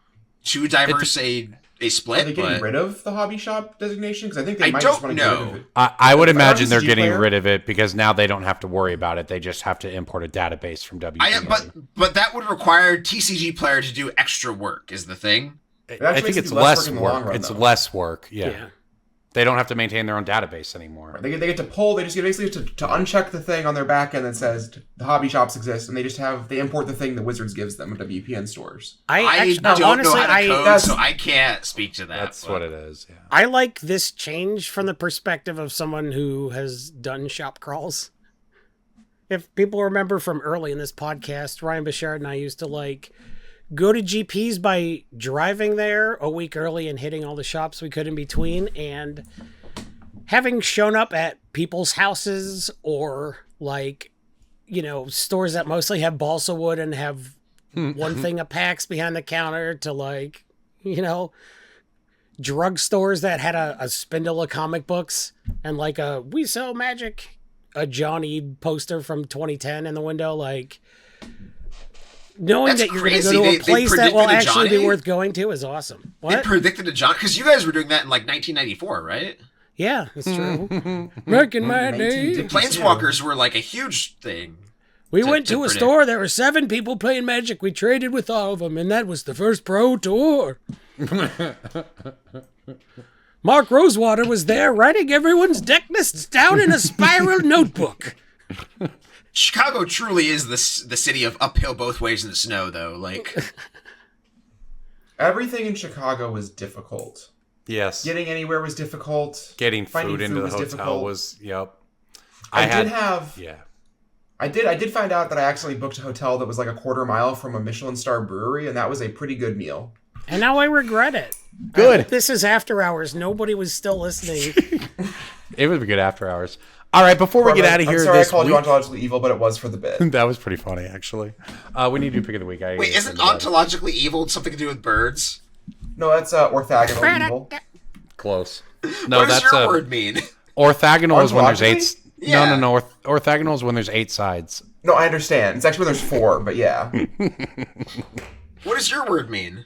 too diverse a split. Are they getting rid of the Hobby Shop designation? Because I think they might just want to get rid of it. I would imagine they're getting rid of it because now they don't have to worry about it. They just have to import a database from WPN. But that would require TCGPlayer to do extra work, is the thing. I think it's less work. It's less work, yeah. They don't have to maintain their own database anymore. They get to pull. They just get basically to uncheck the thing on their back end that says the hobby shops exist, and they import the thing that Wizards gives them with WPN stores. I don't know how to code, so I can't speak to that. That's what it is. Yeah. I like this change from the perspective of someone who has done shop crawls. If people remember from early in this podcast, Ryan Bouchard and I used to go to GPs by driving there a week early and hitting all the shops we could in between, and having shown up at people's houses or stores that mostly have balsa wood and have one thing of packs behind the counter to drug stores that had a spindle of comic books and we sell Magic, a Johnny poster from 2010 in the window, knowing that you're going to go to a place that will actually be worth going to is awesome. What? They predicted a Johnny, because you guys were doing that in 1994, right? Yeah, that's true. Back in my day, Planeswalkers were a huge thing. We went to a store. There were 7 people playing Magic. We traded with all of them, and that was the first pro tour. Mark Rosewater was there writing everyone's deck lists down in a spiral notebook. Chicago truly is the city of uphill both ways in the snow, though. Everything in Chicago was difficult. Yes. Getting anywhere was difficult. Getting food into the hotel was, yep. I did find out that I accidentally booked a hotel that was a quarter mile from a Michelin star brewery, and that was a pretty good meal. And now I regret it. Good. This is after hours. Nobody was still listening. It would be good after hours. All right, before we get out of here, I'm sorry I called you ontologically evil, but it was for the bit. That was pretty funny, actually. We need to do pick of the week. Wait, isn't ontologically evil something to do with birds? No, that's orthogonal evil. Close. No, what does your word mean? Orthogonal is when there's 8. Yeah. No. Orthogonal is when there's 8 sides. No, I understand. It's actually when there's 4, but yeah. What does your word mean?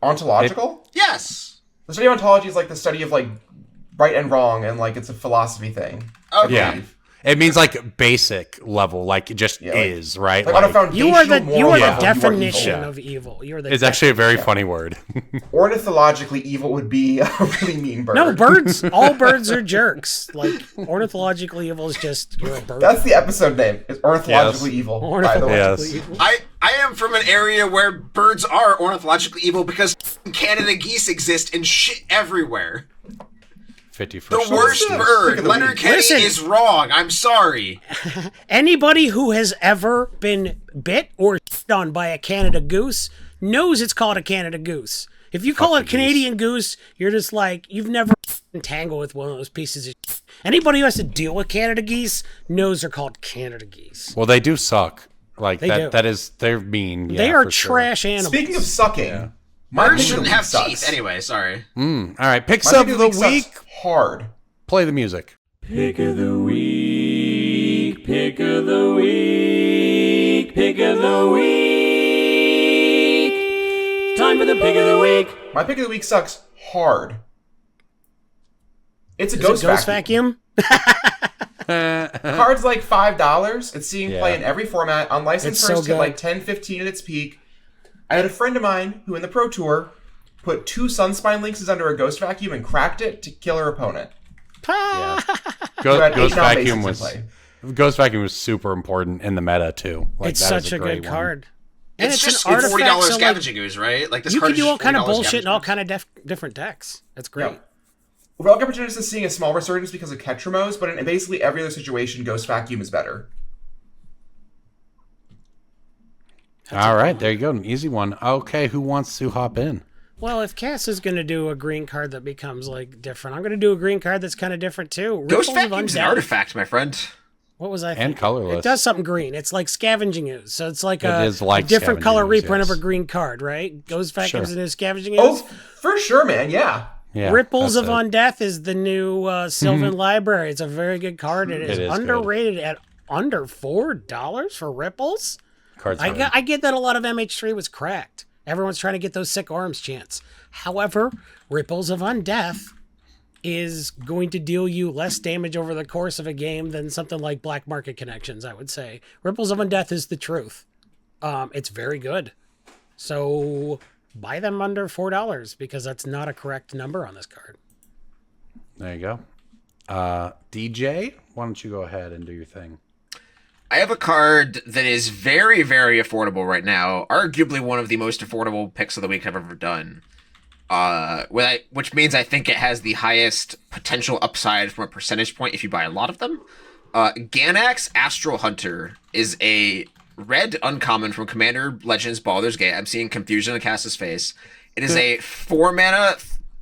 Ontological? Yes. The study of ontology is the study of right and wrong, and it's a philosophy thing. Okay. Yeah. It means basic level, it just is, right? On a foundational you are the definition of evil. It's actually a very funny word. Ornithologically evil would be a really mean bird. No, all birds are jerks. Ornithologically evil is just, you're a bird. That's the episode name. It's ornithologically evil. Ornithologically evil. I am from an area where birds are ornithologically evil because Canada geese exist and shit everywhere. 51st. The worst bird. Leonard Kenny is wrong. I'm sorry. Anybody who has ever been bit or shit on by a Canada goose knows it's called a Canada goose. If you call it a Canadian goose, you're just like, you've never entangled with one of those pieces of shit. Anybody who has to deal with Canada geese knows they're called Canada geese. Well, they do suck. Like They that. do. They're mean. Yeah, They are for trash animals. Speaking of sucking, my Birds pick of shouldn't the have week sucks. teeth. Anyway, sorry. All right, picks My of pick the sucks week. hard. Play the music. Pick of the week, pick of the week, pick of the week. Time for the pick of the week. My pick of the week sucks hard. It's a Is ghost it ghost vacuum? Card's like $5. It's seeing play Yeah. in every format. Unlicensed It's so first hit good. like 10-15 at its peak. I had a friend of mine who in the Pro Tour put 2 Sunspine Lynxes under a ghost vacuum and cracked it to kill her opponent. Yeah. Who had Ghost 8 non-basics Vacuum in was play. Ghost Vacuum was super important in the meta too. Like, It's that is such a great good one. card. And It's just an artifact, $40 so, like, scavenging ooze, right? Like this you card can is do all just kind of $40 bullshit in all scavenging kind of different decks. That's great. Yeah. Relic Opportunist is seeing a small resurgence because of Ketramos, but in basically every other situation, Ghost Vacuum is better. All right, there you go. An easy one. Okay, who wants to hop in? Well, if Cass is going to do a green card that becomes like different, I'm going to do a green card that's kind of different too. Ghost Ripples of Vacuum's an Undeath. artifact, my friend. What was I And thinking? colorless. It does something green. It's like scavenging ooze. So it's like It is like a different color scavenging ooze, reprint yes. of a green card, right? Ghost Vacuum's Sure. a new scavenging Oh, ooze. for sure, man. Yeah. Yeah, Ripples of that's it. Undeath is the new Sylvan Library. It's a very good card. It is is underrated at under $4 for Ripples. Card's I hard. get that a lot of MH3 was cracked. Everyone's trying to get those sick arms chants. However, Ripples of Undeath is going to deal you less damage over the course of a game than something like Black Market Connections, I would say. Ripples of Undeath is the truth. It's very good. So buy them under $4 because that's not a correct number on this card. There you go. DJ, why don't you go ahead and do your thing? I have a card that is very, very affordable right now. Arguably one of the most affordable picks of the week I've ever done. Which means I think it has the highest potential upside from a percentage point if you buy a lot of them. Ganax Astral Hunter is a red uncommon from Commander Legends Baldur's Gate. I'm seeing confusion on Cass's face. It is a 5 mana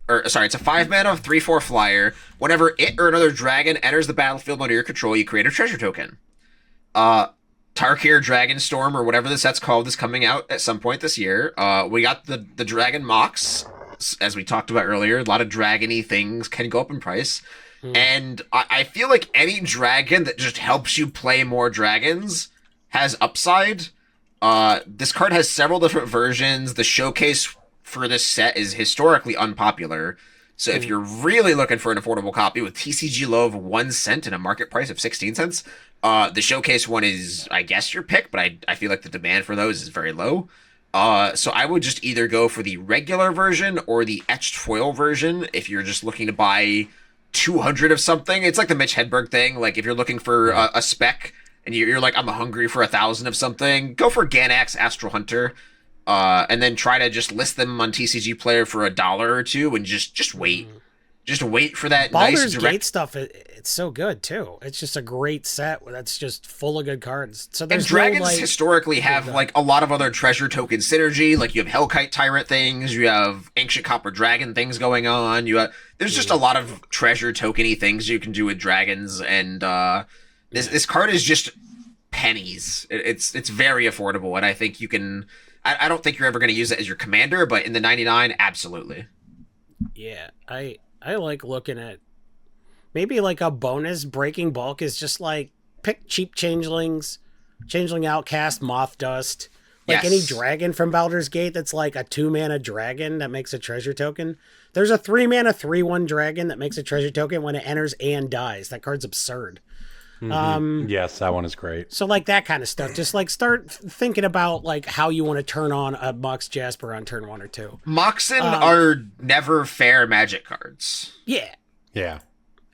3/4 flyer. Whenever it or another dragon enters the battlefield under your control, you create a treasure token. Tarkir Dragonstorm, or whatever the set's called, is coming out at some point this year. We got the Dragon Mox, as we talked about earlier. A lot of dragon-y things can go up in price. And I feel like any dragon that just helps you play more dragons has upside. This card has several different versions. The showcase for this set is historically unpopular. So if you're really looking for an affordable copy with TCG low of 1 cent and a market price of 16 cents, the showcase one is, I guess, your pick, but I feel like the demand for those is very low. So I would just either go for the regular version or the etched foil version if you're just looking to buy 200 of something. It's like the Mitch Hedberg thing. Like if you're looking for a spec and you're like, I'm hungry for 1,000 of something, go for Ganax Astral Hunter. And then try to just list them on TCG Player for $1 or $2 and just wait. Just wait for that Baldur's nice Gate stuff, it's so good too. It's just a great set that's just full of good cards. So there's And dragons no, like, historically have like a lot of other treasure token synergy. Like you have Hellkite Tyrant things, you have Ancient Copper Dragon things going on. There's just a lot of treasure tokeny things you can do with dragons, and this card is just pennies. It's very affordable, and I think you can. I don't think you're ever going to use it as your commander, but in the 99, absolutely. Yeah, I like looking at maybe like a bonus breaking bulk is just like pick cheap changelings, changeling outcast, moth dust, like any dragon from Baldur's Gate that's like a 2-mana dragon that makes a treasure token. There's a 3-mana 3/1 dragon that makes a treasure token when it enters and dies. That card's absurd. Yes, that one is great. So like that kind of stuff. Just like start thinking about like how you want to turn on a Mox Jasper on turn 1 or 2. Moxen are never fair Magic cards. Yeah. Yeah.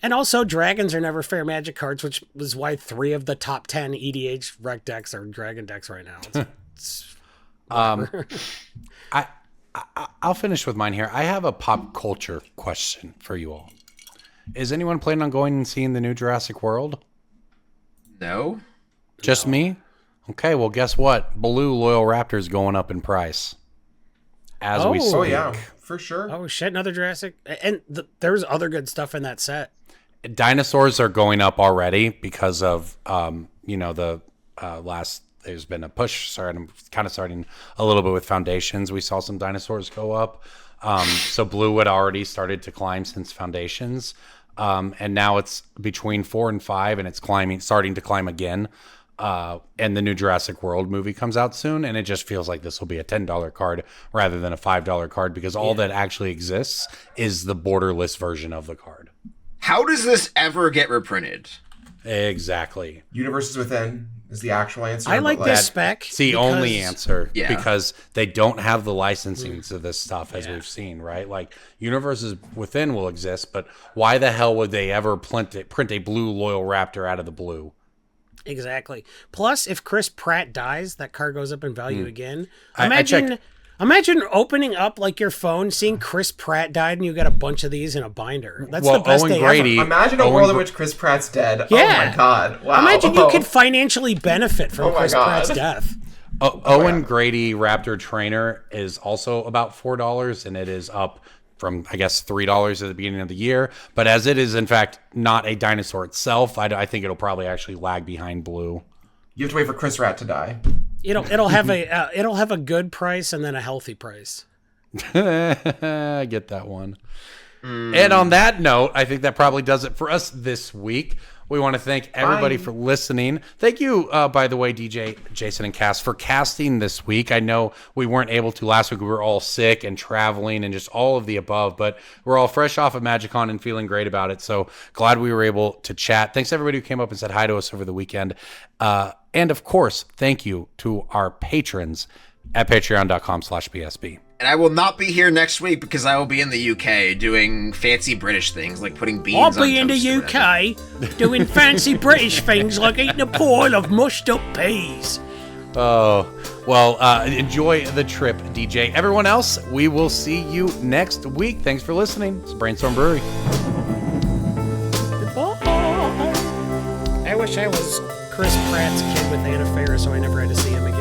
And also, dragons are never fair Magic cards, which was why 3 of the top 10 EDH rec decks are dragon decks right now. It's It's I'll finish with mine here. I have a pop culture question for you all. Is anyone planning on going and seeing the new Jurassic World? No. Just me? Okay, well, guess what? Blue Loyal Raptor's going up in price. As we speak. Oh, yeah, for sure. Oh, shit, another Jurassic. And there's other good stuff in that set. Dinosaurs are going up already because of, the last... There's been a push starting a little bit with Foundations. We saw some dinosaurs go up. So Blue had already started to climb since Foundations. And now it's between 4 and 5, and it's starting to climb again. And the new Jurassic World movie comes out soon, and it just feels like this will be a $10 card rather than a $5 card because all that actually exists is the borderless version of the card. How does this ever get reprinted? Exactly. Universes Within is the actual answer. I like this spec. It's the only answer because they don't have the licensing to this stuff as we've seen, right? Like Universes Within will exist, but why the hell would they ever print a blue Loyal Raptor out of the blue? Exactly. Plus, if Chris Pratt dies, that card goes up in value again. Imagine opening up like your phone, seeing Chris Pratt died, and you got a bunch of these in a binder. That's the best day ever. Imagine a world in which Chris Pratt's dead. Yeah. Oh my god! Wow. Imagine you could financially benefit from Chris Pratt's death. Owen Grady Raptor Trainer is also about $4, and it is up from, I guess, $3 at the beginning of the year. But as it is, in fact, not a dinosaur itself, I think it'll probably actually lag behind Blue. You have to wait for Chris Pratt to die. It'll have a good price and then a healthy price. I get that one. And on that note, I think that probably does it for us this week. We want to thank everybody for listening. Thank you, by the way, DJ, Jason, and Cass, for casting this week. I know we weren't able to last week. We were all sick and traveling and just all of the above, but we're all fresh off of MagicCon and feeling great about it. So glad we were able to chat. Thanks to everybody who came up and said hi to us over the weekend. And of course, thank you to our patrons at patreon.com/BSB. And I will not be here next week because I will be in the UK doing fancy British things like putting beans on I'll be in the UK doing fancy British things like eating a pile of mushed up peas. Oh, well, enjoy the trip, DJ. Everyone else, we will see you next week. Thanks for listening. It's Brainstorm Brewery. Goodbye. I wish I was Chris Pratt's kid with Anna Faris so I never had to see him again.